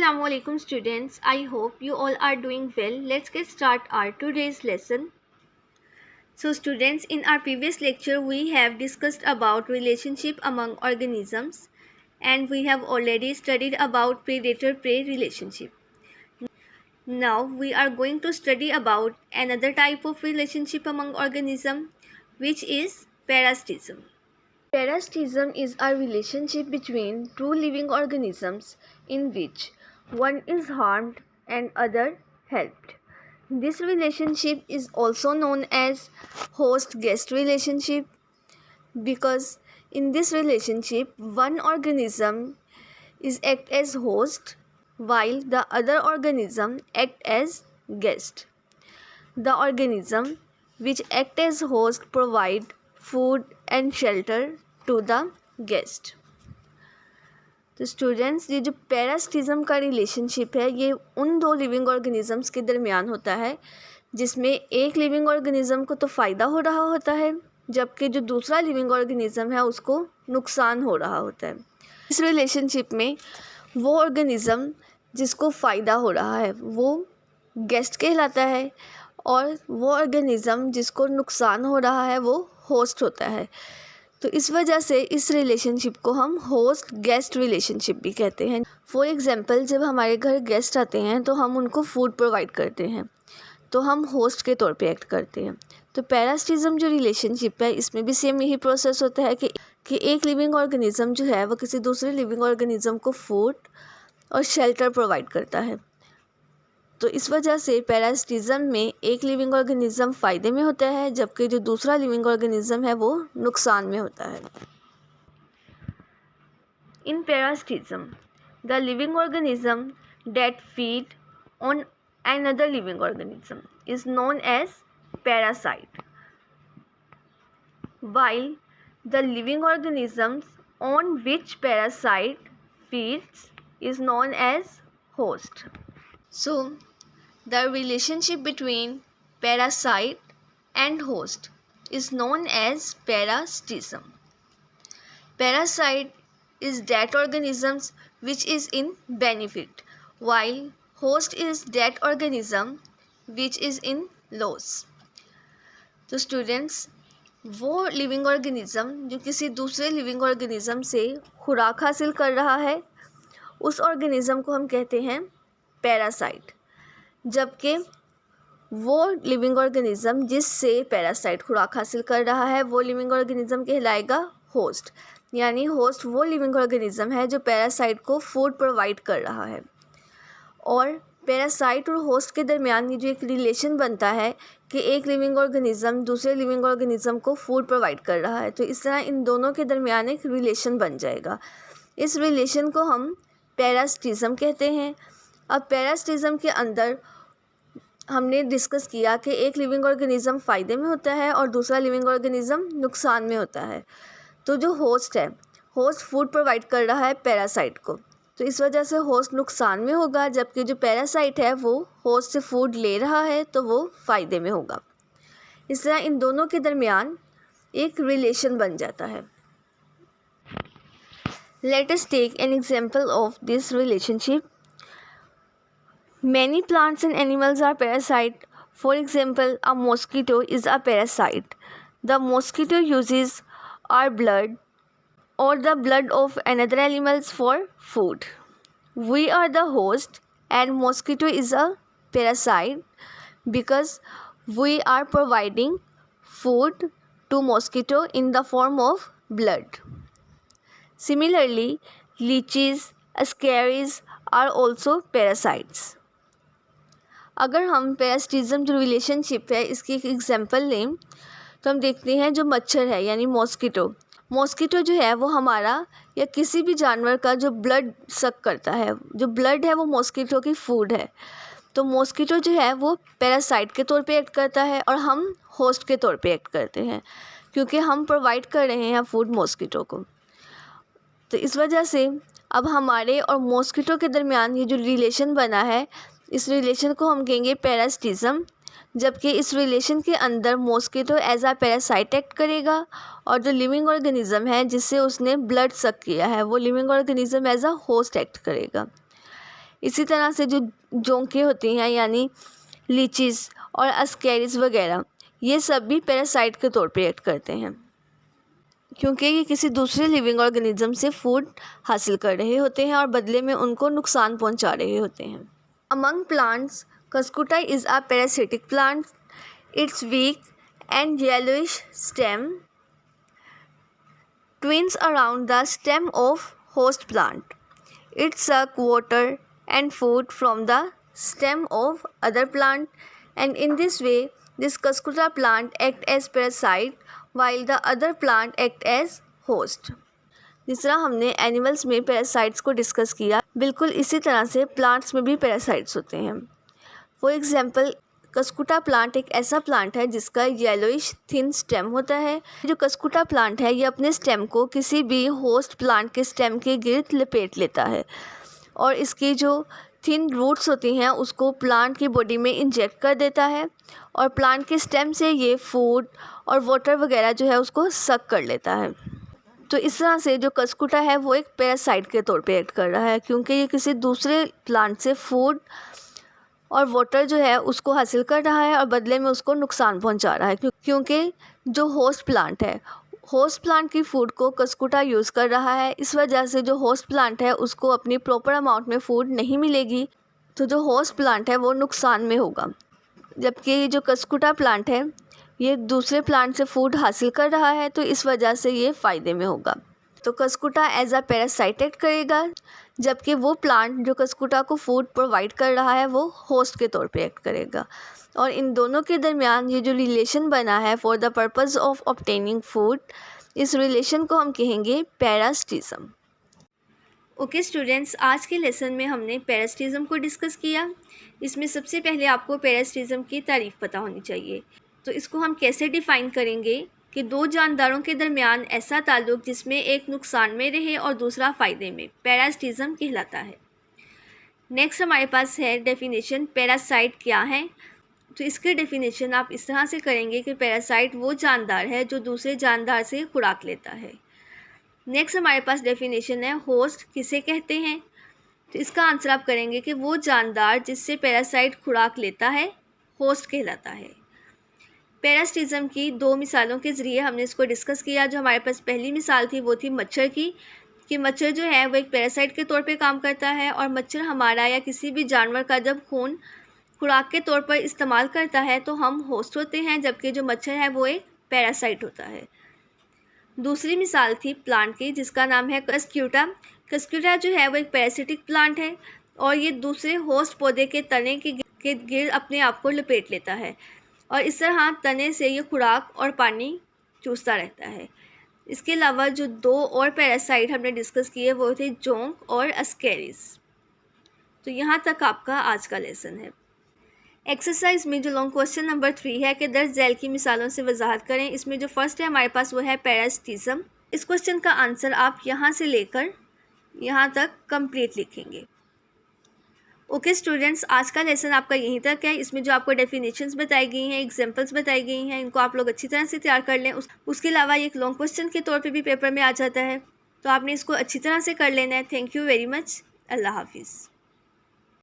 Assalamu alaikum students. I hope you all are doing well. Let's get start our today's lesson. So students, in our previous lecture we have discussed about relationship among organisms and we have already studied about predator-prey relationship. Now we are going to study about another type of relationship among organisms, which is parasitism. Parasitism is a relationship between two living organisms in which one is harmed and other helped. This relationship is also known as host-guest relationship because in this relationship one organism is act as host while the other organism act as guest. The organism which act as host provide food and shelter to the guest. तो students, ये जो parasitism का relationship है ये उन दो living organisms के दरमियान होता है जिसमें एक लिविंग ऑर्गेनिज्म को तो फ़ायदा हो रहा होता है जबकि जो दूसरा लिविंग ऑर्गेनिज्म है उसको नुकसान हो रहा होता है। इस रिलेशनशिप में वो ऑर्गेनिज्म जिसको फ़ायदा हो रहा है वो गेस्ट कहलाता है और वो ऑर्गेनिज्म जिसको नुकसान हो रहा है वो होस्ट होता है। तो इस वजह से इस रिलेशनशिप को हम होस्ट गेस्ट रिलेशनशिप भी कहते हैं। फॉर एग्जांपल, जब हमारे घर गेस्ट आते हैं तो हम उनको फूड प्रोवाइड करते हैं, तो हम होस्ट के तौर पे एक्ट करते हैं। तो पैरासिटिज्म जो रिलेशनशिप है इसमें भी सेम यही प्रोसेस होता है कि एक लिविंग ऑर्गेनिज्म जो है वो किसी दूसरे लिविंग ऑर्गेनिज्म को फूड और शेल्टर प्रोवाइड करता है। तो इस वजह से पैरासिटिज्म में एक लिविंग ऑर्गेनिज्म फ़ायदे में होता है जबकि जो दूसरा लिविंग ऑर्गेनिज्म है वो नुकसान में होता है। In parasitism the living organism that feed on another living organism is known as parasite, while the living organisms on which parasite feeds is known as host. So the relationship between parasite and host is known as parasitism. Parasite is that organisms which is in benefit, while host is that organism which is in loss. तो students, वो living organism जो किसी दूसरे living organism से खुराक हासिल कर रहा है उस ऑर्गेनिज़म को हम कहते हैं पैरासाइट, जबकि वो लिविंग ऑर्गेनिज़म जिससे पैरासाइट खुराक हासिल कर रहा है वो लिविंग ऑर्गेनिज़म कहलाएगा होस्ट। यानी होस्ट वो लिविंग ऑर्गेनिज़म है जो पैरासाइट को फूड प्रोवाइड कर रहा है। और पैरासाइट और होस्ट के दरमियान ये जो एक रिलेशन बनता है कि एक लिविंग ऑर्गेनिज़म दूसरे लिविंग ऑर्गेनिज़म को फूड प्रोवाइड कर रहा है, तो इस तरह इन दोनों के दरमियान एक रिलेशन बन जाएगा। इस रिलेशन को हम पैरासिटिज्म कहते हैं। अब पैरासिटिज्म के अंदर हमने डिस्कस किया कि एक लिविंग ऑर्गेनिज़म फ़ायदे में होता है और दूसरा लिविंग ऑर्गेनिज़म नुकसान में होता है। तो जो होस्ट है, होस्ट फूड प्रोवाइड कर रहा है पैरासाइट को, तो इस वजह से होस्ट नुकसान में होगा जबकि जो पैरासाइट है वो होस्ट से फूड ले रहा है तो वो फ़ायदे में होगा। इस तरह इन दोनों के दरमियान एक रिलेशन बन जाता है। Let us take an example of this relationship. Many plants and animals are parasite. For example, a mosquito is a parasite. The mosquito uses our blood or the blood of another animals for food. We are the host and mosquito is a parasite because we are providing food to mosquito in the form of blood. Similarly, leeches, ascaris are also parasites. अगर हम parasitism जो relationship है इसकी एक example लें तो हम देखते हैं जो मच्छर है यानी मॉस्किटो जो है वो हमारा या किसी भी जानवर का जो ब्लड सक करता है, जो ब्लड है वो मॉस्किटो की फूड है। तो मॉस्किटो जो है वो पैरासाइट के तौर पे एक्ट करता है और हम होस्ट के तौर पे एक्ट करते हैं क्योंकि हम प्रोवाइड कर रहे हैं फूड मॉस्किटो को। तो इस वजह से अब हमारे और मॉस्किटो के दरमियान ये जो रिलेशन बना है इस रिलेशन को हम कहेंगे पैरासिटिज्म, जबकि इस रिलेशन के अंदर मॉस्किटो एज आ पैरासाइट एक्ट करेगा और जो लिविंग ऑर्गेनिज़म है जिससे उसने ब्लड सक किया है वो लिविंग ऑर्गेनिज़म एज आ होस्ट एक्ट करेगा। इसी तरह से जो जोंकें होती हैं यानी लीचीज और अस्केरिस वगैरह, ये सब भी पैरासाइट के तौर पे एक्ट करते हैं, क्योंकि ये किसी दूसरे लिविंग ऑर्गेनिज्म से फूड हासिल कर रहे होते हैं और बदले में उनको नुकसान पहुंचा रहे होते हैं। Among plants, cuscuta is a parasitic plant. Its weak and yellowish stem twines around the stem of host plant. It sucks water and food from the stem of other plant, and in this way this cuscuta plant act as parasite while the other plant act as host. जिस तरह हमने animals में parasites को discuss किया, बिल्कुल इसी तरह से प्लांट्स में भी पैरासाइट्स होते हैं। फॉर एग्जाम्पल, कस्कुटा प्लांट एक ऐसा प्लांट है जिसका येलोइश थिन स्टेम होता है। जो कस्कुटा प्लांट है ये अपने स्टेम को किसी भी होस्ट प्लांट के स्टेम के गिर्द लपेट लेता है और इसकी जो थिन रूट्स होती हैं उसको प्लांट की बॉडी में इंजेक्ट कर देता है और प्लांट के स्टेम से ये फूड और वाटर वगैरह जो है उसको सक कर लेता है। तो इस तरह से जो कस्कुटा है वो एक पैरासाइट के तौर पे एक्ट कर रहा है, क्योंकि ये किसी दूसरे प्लांट से फूड और वाटर जो है उसको हासिल कर रहा है और बदले में उसको नुकसान पहुंचा रहा है, क्योंकि जो होस्ट प्लांट है, होस्ट प्लांट की फूड को कस्कुटा यूज़ कर रहा है। इस वजह से जो होस्ट प्लांट है उसको अपनी प्रॉपर अमाउंट में फूड नहीं मिलेगी, तो जो होस्ट प्लांट है वो नुकसान में होगा, जबकि जो कस्कुटा प्लांट है ये दूसरे प्लांट से फूड हासिल कर रहा है, तो इस वजह से ये फ़ायदे में होगा। तो Cuscuta as a parasite act करेगा, जबकि वो प्लांट जो कस्कुटा को फूड प्रोवाइड कर रहा है वो होस्ट के तौर पे एक्ट करेगा। और इन दोनों के दरमियान ये जो रिलेशन बना है for the purpose of obtaining food, इस रिलेशन को हम कहेंगे पैरासिटिज्म। ओके स्टूडेंट्स, आज के लेसन में हमने पैरासिटिज्म को डिस्कस किया। इसमें सबसे पहले आपको पैरासिटिज्म की तारीफ़ पता होनी चाहिए। तो इसको हम कैसे डिफ़ाइन करेंगे कि दो जानदारों के दरमियान ऐसा ताल्लुक़ जिसमें एक नुकसान में रहे और दूसरा फ़ायदे में, पैरासिटिज्म कहलाता है। नेक्स्ट हमारे पास है डेफिनेशन, पैरासाइट क्या है। तो इसके डेफिनेशन आप इस तरह से करेंगे कि पैरासाइट वो जानदार है जो दूसरे जानदार से खुराक लेता है। नेक्स्ट हमारे पास डेफिनेशन है, होस्ट किसे कहते हैं। तो इसका आंसर आप करेंगे कि वो जानदार जिससे पैरासाइट खुराक लेता है होस्ट कहलाता है। पैरासिटिज्म की दो मिसालों के ज़रिए हमने इसको डिस्कस किया। जो हमारे पास पहली मिसाल थी वो थी मच्छर की, कि मच्छर जो है वो एक पैरासाइट के तौर पे काम करता है और मच्छर हमारा या किसी भी जानवर का जब खून खुराक के तौर पर इस्तेमाल करता है तो हम होस्ट होते हैं, जबकि जो मच्छर है वो एक पैरासाइट होता है। दूसरी मिसाल थी प्लांट की जिसका नाम है कस्क्यूटा। कस्क्यूटा जो है वो एक पैरासिटिक प्लांट है और ये दूसरे होस्ट पौधे के तने के गिर्द अपने आप को लपेट लेता है और इस तरह तने से ये खुराक और पानी चूसता रहता है। इसके अलावा जो दो और पैरासाइट हमने डिस्कस किए वो थे जोंक और अस्केरिस। तो यहाँ तक आपका आज का लेसन है। एक्सरसाइज में जो लॉन्ग क्वेश्चन नंबर 3 है कि दर्ज झैल की मिसालों से वजाहत करें। इसमें जो फर्स्ट है हमारे पास वो है पैरासिटिज्म। इस क्वेश्चन का आंसर आप यहाँ से लेकर यहाँ तक कंप्लीट लिखेंगे। ओके स्टूडेंट्स, आज का लेसन आपका यहीं तक है। इसमें जो आपको डेफिनेशंस बताई गई हैं, एग्जांपल्स बताई गई हैं, इनको आप लोग अच्छी तरह से तैयार कर लें। उसके अलावा एक लॉन्ग क्वेश्चन के तौर पे भी पेपर में आ जाता है, तो आपने इसको अच्छी तरह से कर लेना है। Thank you very much. अल्लाह हाफिज़।